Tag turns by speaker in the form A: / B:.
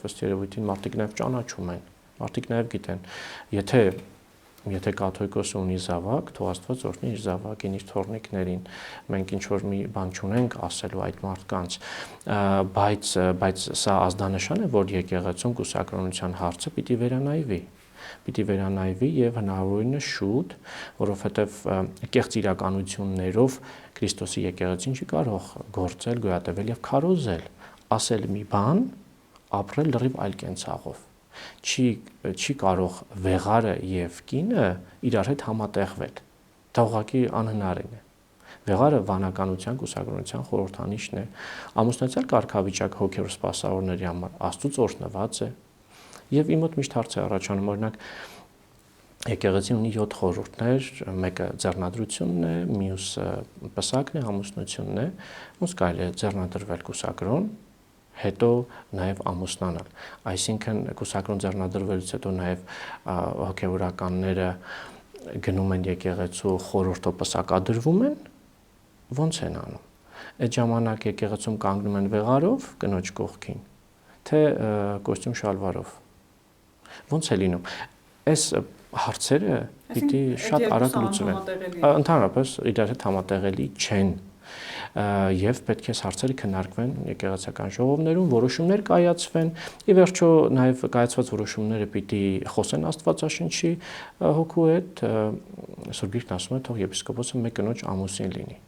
A: ըստ երևույթին մարդիկ նաև ճանաչում են, մարդիկ նաև գիտեն, եթե կաթողիկոսը ունի զավակ, թող Աստված օրհնի իր զավակին, իր թոռնիկներին, մենք ինչ որ մի բան չունենք ասելու այդ մարդկանց, բայց սա ազդանշան է, որ եկեղեցուն կուսակրոնության հարցը պիտի վերանայվի եւ հնարավորինս շուտ, որովհետեւ կեղծ իրականություններով Քրիստոսի եկեղեցին չի կարող գործել, գոյատևել եւ քարոզել, ասել մի բան, ապրել լրիվ այլ կենցաղով։ Չի կարող վեղարը եւ կինը իրար հետ համատեղվել։ Դա ուղղակի անհնարին է։ Վեղարը վանականության, կուսակրոնության խորհրդանիշն է։ Ամուսնացիալ կարգավիճակ հոգևոր սպասավորների համար Աստծուց օրհնված է։ Եւ իմ մոտ միշտ հարց է առաջանում, օրինակ եկեղեցին ունի 7 խորհուրդներ, մեկը ձեռնադրությունն է, մյուսը պսակն է, ամուսնությունն է, ոնց կարելի է ձեռնադրվել կուսակրոն, հետո նաև ամուսնանալ։ Այսինքն կուսակրոն ձեռնադրվելուց հետո նաև հոգևորականները գնում են եկեղեցու խորհուրդը պսակադրվում են, ո՞նց են անում։ Այդ ժամանակ եկեղեցում կանգնում են վեղարով կնոջ կողքին, թե կոստյում շալվարով։ Ո՞նց է լինում։ Այս հարցերը պիտի շատ արագ լուծվեն։ Ընդհանրապես իրար հետ համատեղելի չեն։ Եվ պետք է հարցերը քննարկվեն եկեղեցական ժողովներում, որոշումներ կայացվեն, ի վերջո նաև կայացված որոշումները պիտի խոսեն Աստվածաշնչի հոգու հետ, Սուրբ Գիրքն ասում է, թող եպիսկոպոսը մեկ կնոջ ամուսին լինի։